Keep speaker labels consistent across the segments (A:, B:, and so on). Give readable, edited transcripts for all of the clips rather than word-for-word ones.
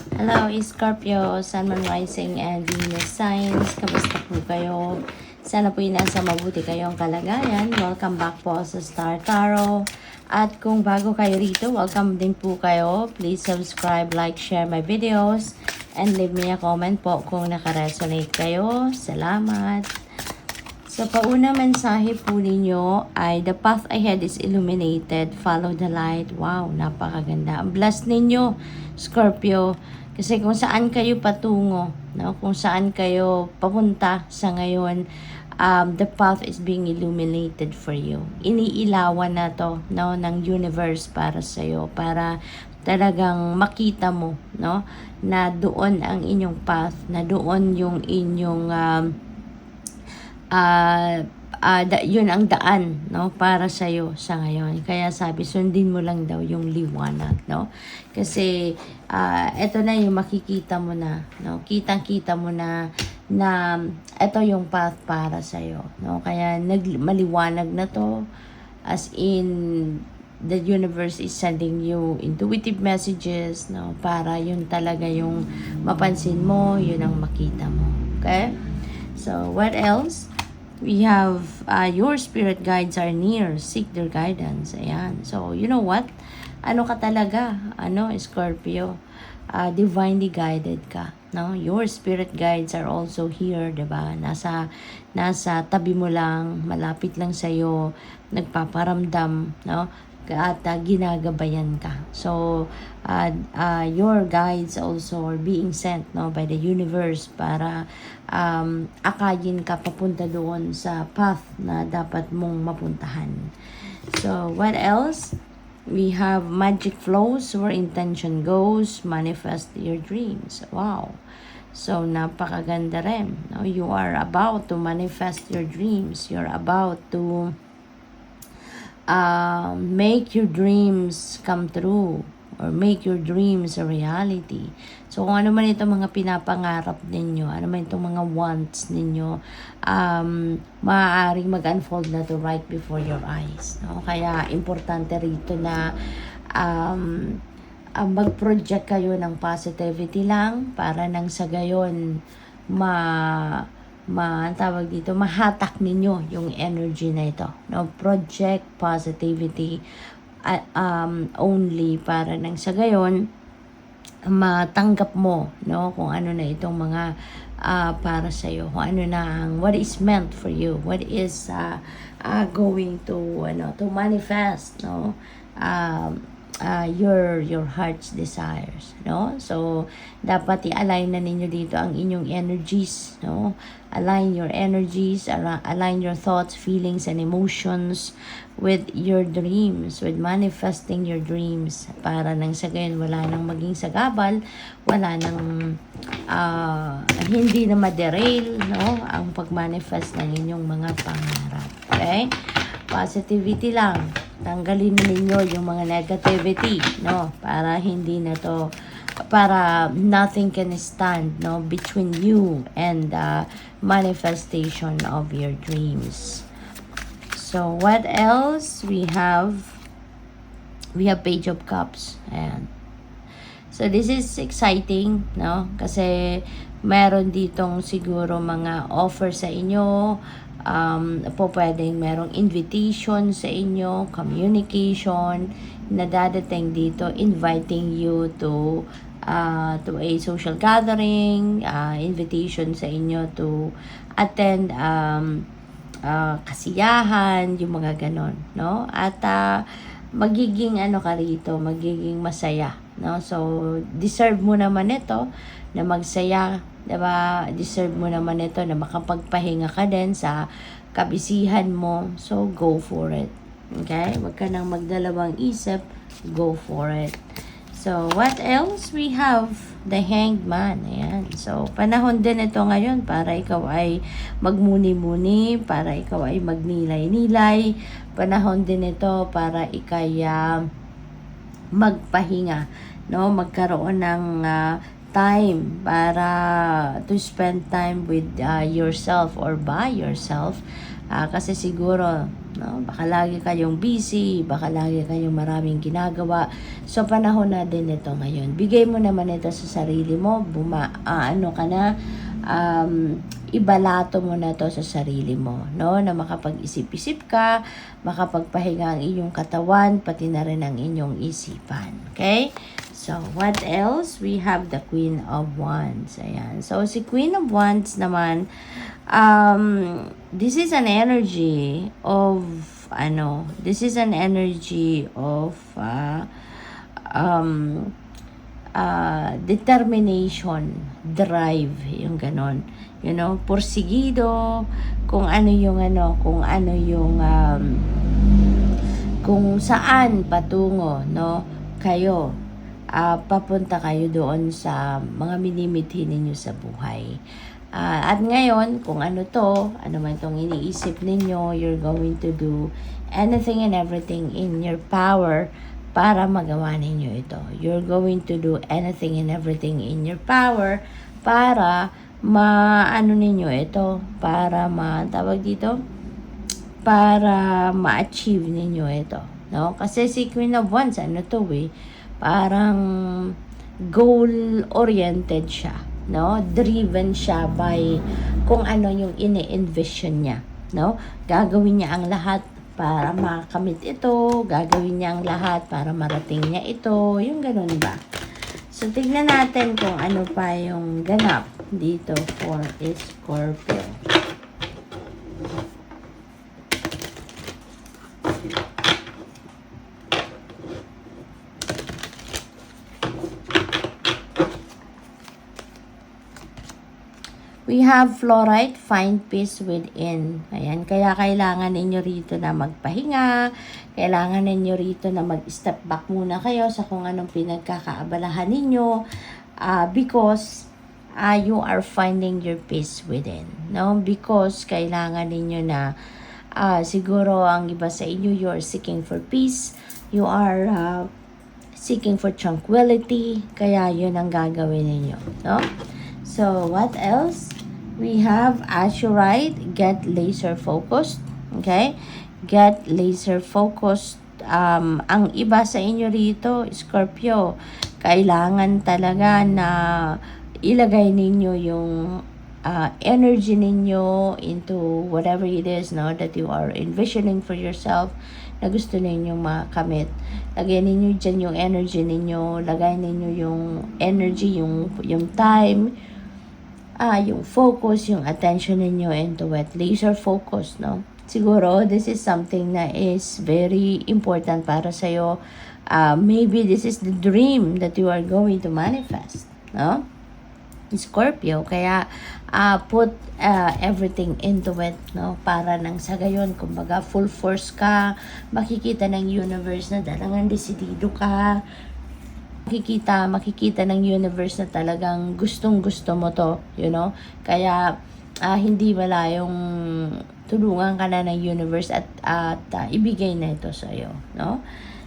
A: Hello, Scorpio, Sun, Moon, Rising, and Venus signs. Kamusta po kayo? Sana po nasa mabuti kayong kalagayan. Welcome back po sa Star Tarot. At kung bago kayo rito, welcome din po kayo. Please subscribe, like, share my videos, and leave me a comment po kung nakaresonate kayo. Salamat! Sa paunang mensahe po ninyo ay the path ahead is illuminated. Follow the light. Wow, napakaganda. Ang blessed ninyo, Scorpio. Kasi kung saan kayo patungo, no? Kung saan kayo papunta sa ngayon, the path is being illuminated for you. Iniilawan na to, no, ng universe para sa iyo, para talagang makita mo, no, na doon ang inyong path, na doon yung inyong yun ang daan, no, para sa iyo sa ngayon. Kaya sabi, sundin mo lang daw yung liwanag, no? Kasi eto na yung makikita mo na, no? Kitang-kita mo na eto yung path para sa iyo, no? Kaya maliwanag na to, as in the universe is sending you intuitive messages, no, para yun talaga yung mapansin mo, yun ang makita mo. Okay? So, what else? We have your spirit guides are near. Seek their guidance. Ayan. So, you know what? Ano ka talaga? Scorpio? Divinely guided ka. No? Your spirit guides are also here, diba? Nasa tabi mo lang, malapit lang sa'yo, nagpaparamdam, no? At ginagabayan ka. So, your guides also are being sent, no, by the universe para akayin ka papunta doon sa path na dapat mong mapuntahan. So, what else? We have magic flows where intention goes, manifest your dreams. Wow. So, napakaganda rin. No? You are about to manifest your dreams. You're about to make your dreams come true, or make your dreams a reality. So, kung ano man itong mga pinapangarap ninyo, ano man itong mga wants ninyo, maaaring mag-unfold na to right before your eyes. No? Kaya, importante rito na mag-project kayo ng positivity lang para nang sa gayon tawag dito, mahatak ninyo yung energy na ito, no? Project positivity only para nang sa gayon matanggap mo, no, kung ano na itong mga para sa iyo, kung ano na ang what is meant for you, what is going to to manifest, no, your heart's desires, no? So dapat i-align na ninyo dito ang inyong energies, no? Align your energies, align your thoughts, feelings, and emotions with your dreams, with manifesting your dreams, para nang sa gayon wala nang maging sagabal, wala nang hindi na ma-derail, no, ang pag-manifest ng inyong mga pangarap. Okay? Positivity lang. Tanggalin ninyo yung mga negativity, no, para hindi na to, para nothing can stand, no, between you and the manifestation of your dreams. So what else we have? We have Page of Cups. Ayan. So this is exciting, no, kasi meron ditong siguro mga offer sa inyo, pwedeng merong invitation sa inyo, communication na dadating dito, inviting you to a social gathering, invitation sa inyo to attend kasiyahan, yung mga ganon, no? At magiging ka rito, magiging masaya, no? So deserve mo naman ito na magsaya, diba? Deserve mo naman ito na makapagpahinga ka din sa kabisihan mo. So go for it. Okay? Huwag ka nang magdalawang isip, go for it. So, what else? We have the Hanged Man. Ayan. So, panahon din ito ngayon para ikaw ay magmuni-muni, para ikaw ay magnilay-nilay. Panahon din ito para ikay magpahinga, no? Magkaroon ng time para to spend time with yourself or by yourself. Kasi siguro no? Baka lagi kayong busy, baka lagi kayong maraming ginagawa. So, panahon na din ito ngayon. Bigay mo naman ito sa sarili mo, ibalato mo na to sa sarili mo, no? Na makapag-isip-isip ka, makapagpahinga ang iyong katawan, pati na rin ang inyong isipan. Okay? So, what else? We have the Queen of Wands. Ayan. So, si Queen of Wands naman, this is an energy of, determination, drive, yung ganon. You know, porsigido, kung saan patungo, no, kayo, papunta kayo doon sa mga minimithi ninyo sa buhay. At ngayon, kung ano man itong iniisip ninyo, you're going to do anything and everything in your power para magawa ninyo ito. You're going to do anything and everything in your power para para ma-achieve ninyo ito, no? Kasi si Queen of Wands, parang goal-oriented siya, no? Driven siya by kung ano yung ini-envision niya, no? Gagawin niya ang lahat para makamit ito, gagawin niya ang lahat para marating niya ito, yung ganun ba? So, tignan natin kung ano pa yung ganap dito for Scorpio. We have fluorite, find peace within. Ayan, kaya kailangan ninyo rito na magpahinga, kailangan ninyo rito na mag-step back muna kayo sa kung anong pinagkakaabalahan ninyo, because you are finding your peace within, no? Because kailangan ninyo na, siguro ang iba sa inyo, you are seeking for peace, you are seeking for tranquility, kaya yun ang gagawin ninyo, no? So, what else? We have Azurite, get laser focused. Okay? Get laser focused. Ang iba sa inyo rito, Scorpio, kailangan talaga na ilagay ninyo yung energy ninyo into whatever it is, no, that you are envisioning for yourself na gusto ninyo makamit. Lagay ninyo dyan yung energy ninyo, lagay ninyo yung energy, yung time, yung focus, yung attention ninyo into it. Laser focus, no? Siguro, this is something na is very important para sa'yo. Maybe this is the dream that you are going to manifest, no? Scorpio, kaya put everything into it, no? Para nang sa gayon, kumbaga full force ka, makikita ng universe na talagang desidido ka, makikita ng universe na talagang gustong-gusto mo to, you know? Kaya, hindi malayong tulungan ka na ng universe at ibigay na ito sa iyo, no?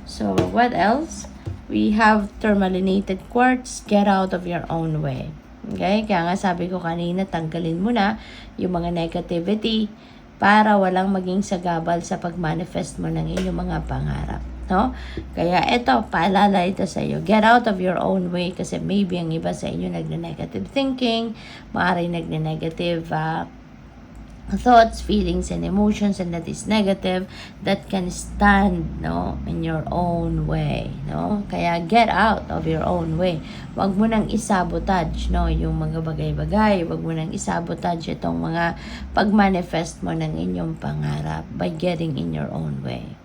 A: So, what else? We have tourmalinated quartz, get out of your own way. Okay? Kaya nga sabi ko kanina, tanggalin mo na yung mga negativity para walang maging sagabal sa pag-manifest mo ng inyong mga pangarap. No? Kaya ito, paalala ito sa iyo. Get out of your own way kasi maybe ang iba sa inyo nagne-negative thinking, maaaring nagne-negative thoughts, feelings, and emotions, and that is negative, that can stand, no, in your own way, no? Kaya get out of your own way. Wag mo nang isabotage, no, yung mga bagay-bagay. Wag mo nang isabotage itong mga pag-manifest mo ng inyong pangarap by getting in your own way.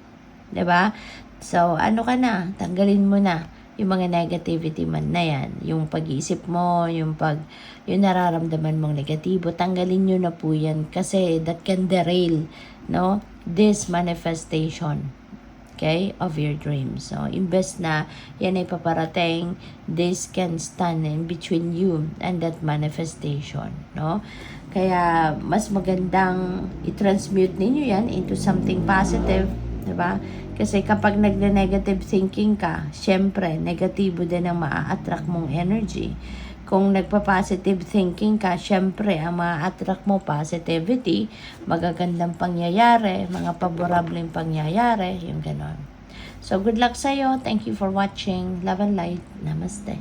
A: 'Di ba? So, tanggalin mo na yung mga negativity man na yan, yung pag-iisip mo, yung nararamdaman mong negatibo, tanggalin nyo na po yan kasi that can derail, no, this manifestation, okay, of your dreams. So, imbes na yan ay paparating, this can stand in between you and that manifestation, no? Kaya, mas magandang i-transmute ninyo yan into something positive, diba? Kasi kapag nagne-negative thinking ka, syempre, negatibo din ang maa-attract mong energy. kung nagpa-positive thinking ka, syempre, ang ma-attract mo positivity, magagandang pangyayari, mga paborableng pangyayari, yung ganon. So, good luck sa'yo. Thank you for watching. Love and light. Namaste.